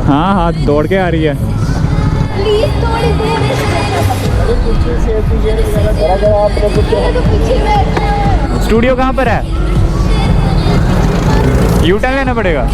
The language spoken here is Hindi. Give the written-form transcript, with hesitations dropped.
हाँ हाँ दौड़ के आ रही है। स्टूडियो कहाँ पर है? यू टर्न लेना पड़ेगा।